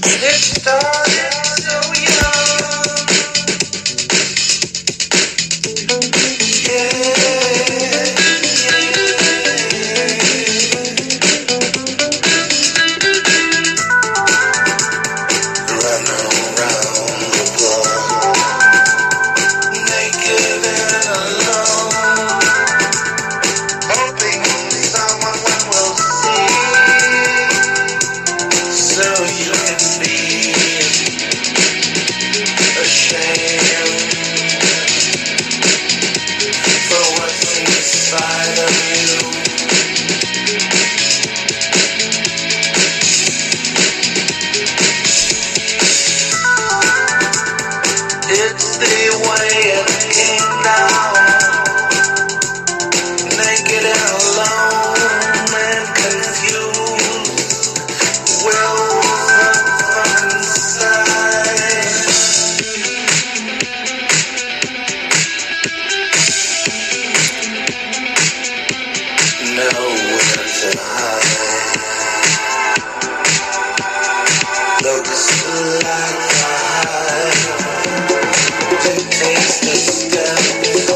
It started so young. Yeah, running around the block, naked and alone, hoping someone will see, so you can be ashamed for what's inside of you. It's the way it came now, naked and alone and confused, wills of fun inside. Nowhere to hide. Looks like the hide dictates the steps,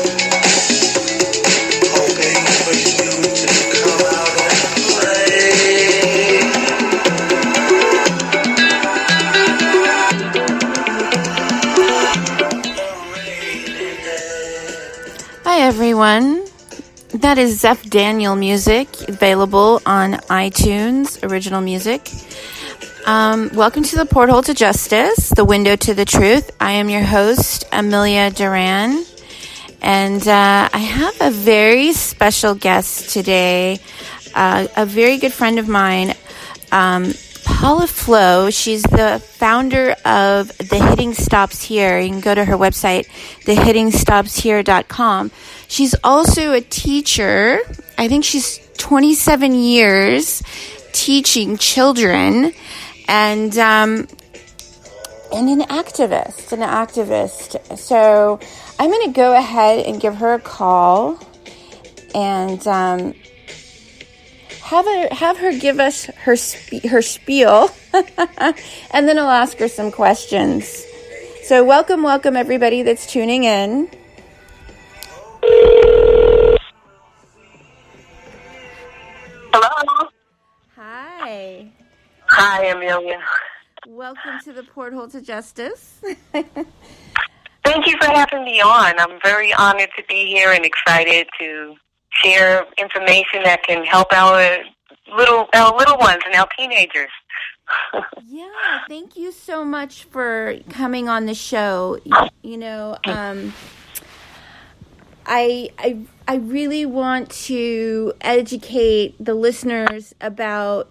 hoping for you to come out and play. Hi everyone, that is Zeph Daniel music, available on iTunes, original music. Welcome to the Porthole to Justice, the window to the truth. I am your host, Amelia Duran, and I have a very special guest today, a very good friend of mine, Paula Flowe. She's the founder of The Hitting Stops Here. You can go to her website, thehittingstopshere.com. She's also a teacher. I think she's 27 years teaching children, and an activist. So I'm going to go ahead and give her a call and have her give us her spiel, and then I'll ask her some questions. So welcome everybody that's tuning in. Hello. Hi. Hi, Amelia. Welcome to the Porthole to Justice. Thank you for having me on. I'm very honored to be here and excited to share information that can help our little ones and our teenagers. Yeah, thank you so much for coming on the show. You know, I really want to educate the listeners about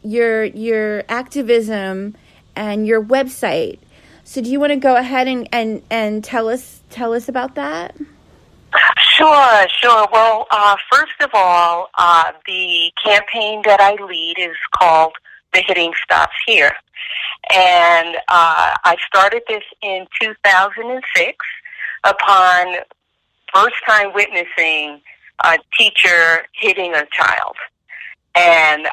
your activism and your website. So do you want to go ahead and tell us about that? Sure. Well, first of all, the campaign that I lead is called The Hitting Stops Here. And I started this in 2006 upon first time witnessing a teacher hitting a child. And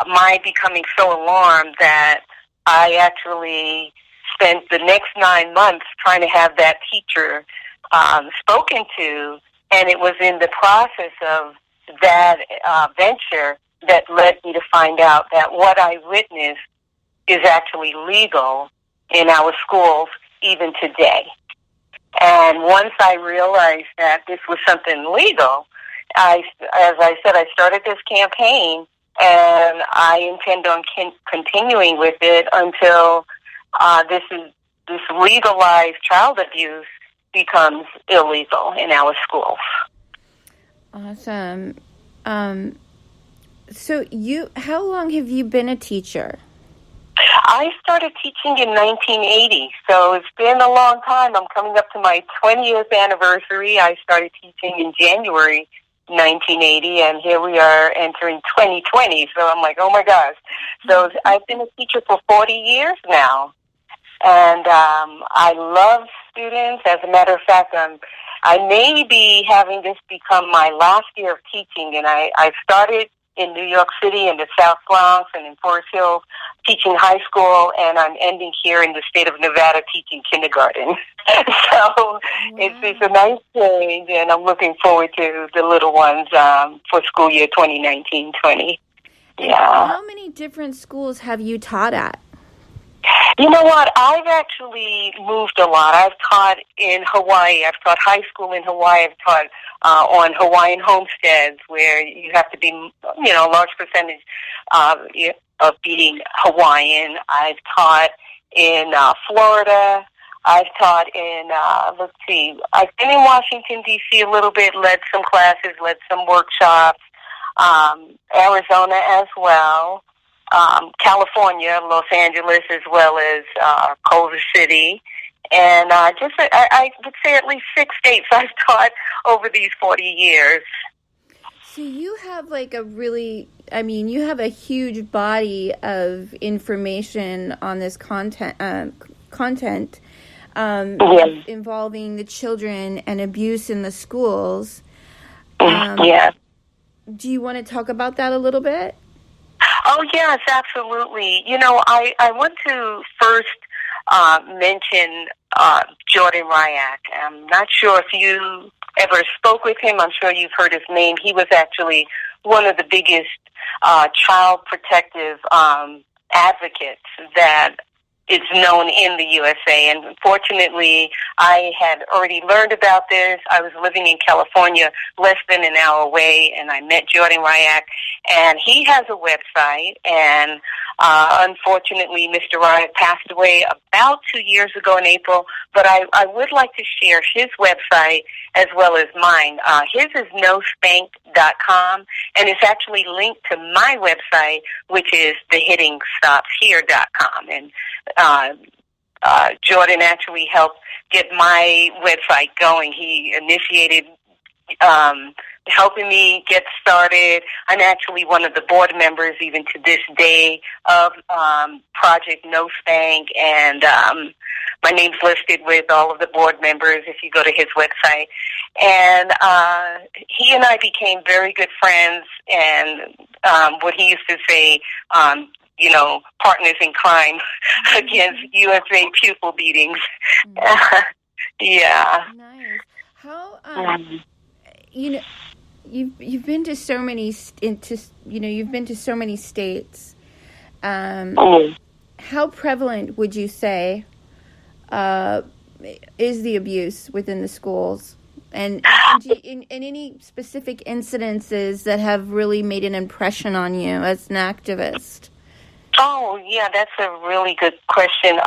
my becoming so alarmed that I actually spent the next 9 months trying to have that teacher spoken to, and it was in the process of that venture that led me to find out that what I witnessed is actually legal in our schools even today. And once I realized that this was something legal, as I said, I started this campaign, and I intend on continuing with it until this legalized child abuse becomes illegal in our schools. Awesome. So how long have you been a teacher? I started teaching in 1980, so it's been a long time. I'm coming up to my 20th anniversary. I started teaching in January 1980, and here we are entering 2020, so I'm like, oh my gosh. So I've been a teacher for 40 years now, and I love students. As a matter of fact, I may be having this become my last year of teaching, and I started in New York City, in the South Bronx, and in Forest Hills, teaching high school, and I'm ending here in the state of Nevada teaching kindergarten. So it's a nice change, and I'm looking forward to the little ones for school year 2019-20. Yeah. How many different schools have you taught at? You know what? I've actually moved a lot. I've taught in Hawaii. I've taught high school in Hawaii. I've taught on Hawaiian homesteads where you have to be, a large percentage of being Hawaiian. I've taught in Florida. I've taught in, I've been in Washington, D.C. a little bit, led some classes, led some workshops, Arizona as well. California, Los Angeles, as well as Culver City, and I would say at least 6 states I've taught over these 40 years. So you have you have a huge body of information on this content involving the children and abuse in the schools. Yes. Do you want to talk about that a little bit? Oh, yes, absolutely. I want to first mention Jordan Ryak. I'm not sure if you ever spoke with him. I'm sure you've heard his name. He was actually one of the biggest child protective advocates that is known in the USA. And fortunately, I had already learned about this. I was living in California less than an hour away, and I met Jordan Ryak. And he has a website, and unfortunately, Mr. Ryak passed away about 2 years ago in April, but I would like to share his website as well as mine. His is nospank.com, and it's actually linked to my website, which is thehittingstopshere.com. And Jordan actually helped get my website going. He initiated helping me get started. I'm actually one of the board members even to this day of Project No Spank, and my name's listed with all of the board members if you go to his website. And he and I became very good friends, and what he used to say, partners in crime against USA pupil beatings. Yeah. Nice. How you've been to so many you've been to so many states. How prevalent would you say is the abuse within the schools, and in any specific incidences that have really made an impression on you as an activist? Oh, yeah, that's a really good question.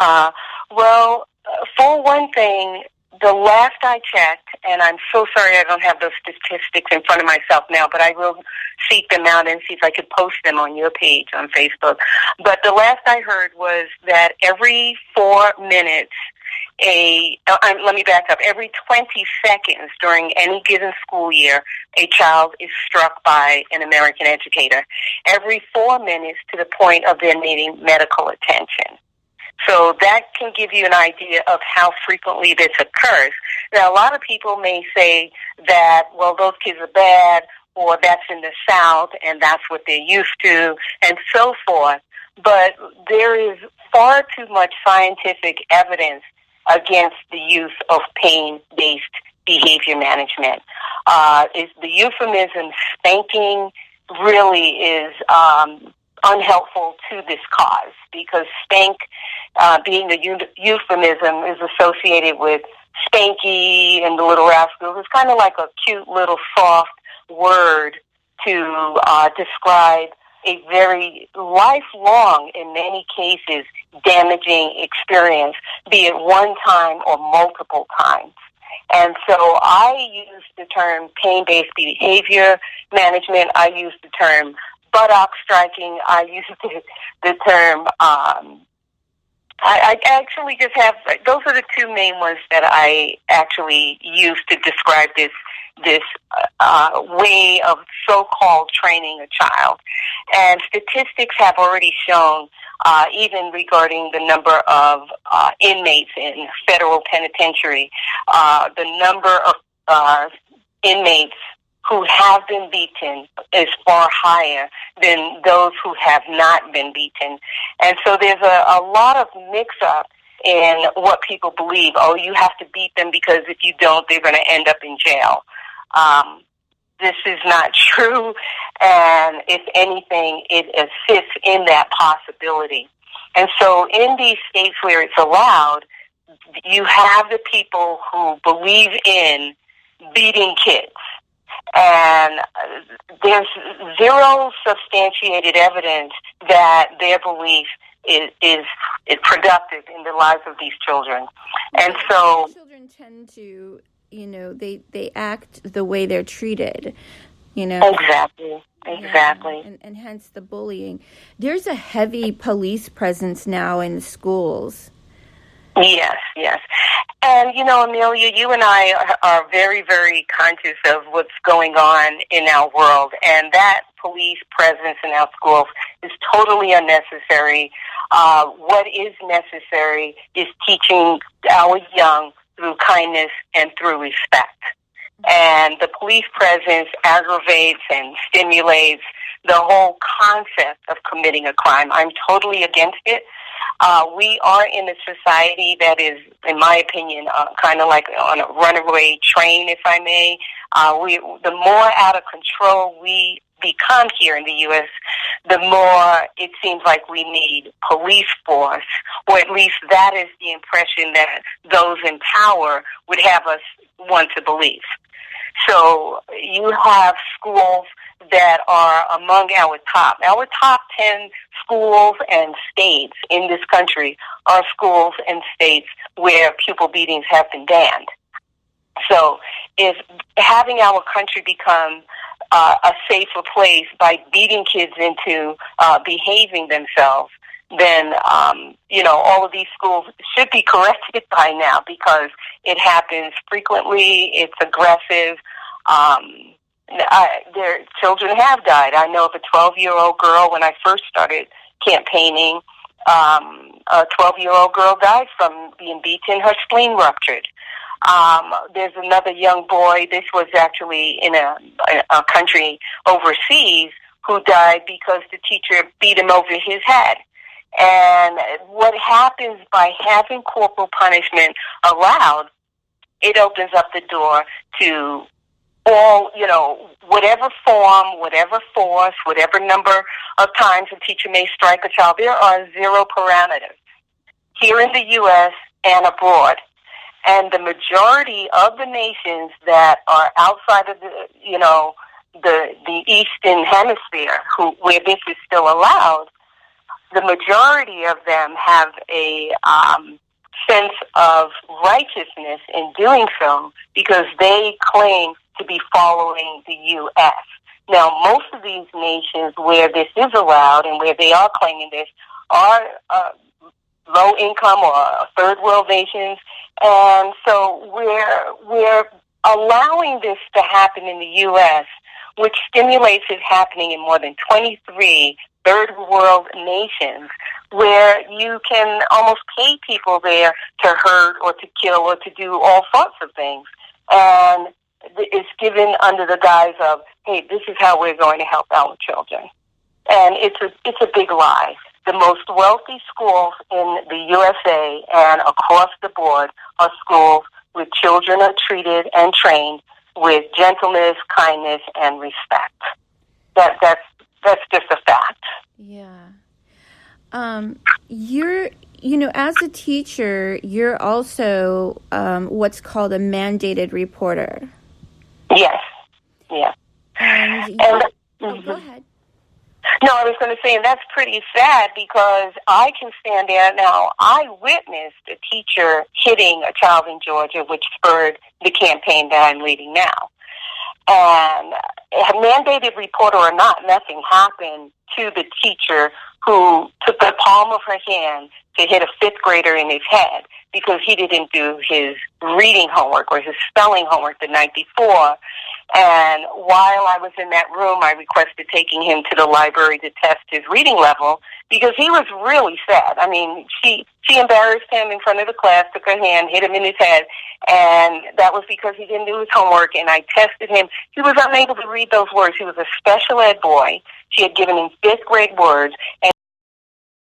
For one thing, the last I checked, and I'm so sorry I don't have those statistics in front of myself now, but I will seek them out and see if I could post them on your page on Facebook. But the last I heard was that every 4 minutes, let me back up, every 20 seconds during any given school year, a child is struck by an American educator. Every 4 minutes to the point of their needing medical attention. So that can give you an idea of how frequently this occurs. Now, a lot of people may say that, well, those kids are bad, or that's in the South, and that's what they're used to, and so forth. But there is far too much scientific evidence against the use of pain-based behavior management. The euphemism spanking really is unhelpful to this cause, because spank, being a euphemism, is associated with Spanky and the Little Rascals. It's kind of like a cute little soft word to describe a very lifelong, in many cases, damaging experience, be it one time or multiple times. And so I use the term pain-based behavior management. I use the term buttock striking. I use the term, I actually just have, those are the two main ones that I actually use to describe this way of so-called training a child. And statistics have already shown, even regarding the number of inmates in federal penitentiary, the number of inmates who have been beaten is far higher than those who have not been beaten. And so there's a lot of mix-up in what people believe. Oh, you have to beat them because if you don't, they're going to end up in jail. This is not true, and if anything, it assists in that possibility. And so in these states where it's allowed, you have the people who believe in beating kids. And there's zero substantiated evidence that their belief is productive in the lives of these children. And so children tend to, they act the way they're treated, Exactly. Yeah, and hence the bullying. There's a heavy police presence now in the schools. Yes. And, Amelia, you and I are very, very conscious of what's going on in our world, and that police presence in our schools is totally unnecessary. What is necessary is teaching our young through kindness and through respect. And the police presence aggravates and stimulates the whole concept of committing a crime. I'm totally against it. We are in a society that is, in my opinion, kind of like on a runaway train, if I may. The more out of control we become here in the U.S., the more it seems like we need police force, or at least that is the impression that those in power would have us want to believe. So you have schools that are among our top 10 schools and states in this country are schools and states where pupil beatings have been banned. So if having our country become a safer place by beating kids into behaving themselves, then, all of these schools should be corrected by now because it happens frequently, it's aggressive. Their children have died. I know of a 12-year-old girl when I first started campaigning. A 12-year-old girl died from being beaten. Her spleen ruptured. There's another young boy. This was actually in a country overseas who died because the teacher beat him over his head. And what happens by having corporal punishment allowed, it opens up the door to all, whatever form, whatever force, whatever number of times a teacher may strike a child. There are zero parameters here in the U.S. and abroad. And the majority of the nations that are outside of the Eastern Hemisphere, where this is still allowed, the majority of them have a sense of righteousness in doing so because they claim to be following the U.S. Now, most of these nations where this is allowed and where they are claiming this are low-income or third-world nations, and so we're allowing this to happen in the U.S., which stimulates it happening in more than 23 third-world nations, where you can almost pay people there to hurt or to kill or to do all sorts of things. And it's given under the guise of, hey, this is how we're going to help our children. And it's a big lie. The most wealthy schools in the USA and across the board are schools where children are treated and trained with gentleness, kindness, and respect. That's just a fact. Yeah. You're, as a teacher, you're also what's called a mandated reporter. Yes. Yeah. And go ahead. No, I was going to say, and that's pretty sad because I can stand there now. I witnessed a teacher hitting a child in Georgia, which spurred the campaign that I'm leading now. And mandated reporter or not, nothing happened to the teacher who took the palm of her hand to hit a fifth grader in his head because he didn't do his reading homework or his spelling homework the night before. And while I was in that room, I requested taking him to the library to test his reading level because he was really sad. I mean, she embarrassed him in front of the class, took her hand, hit him in his head, and that was because he didn't do his homework, and I tested him. He was unable to read those words. He was a special ed boy. She had given him fifth grade words, and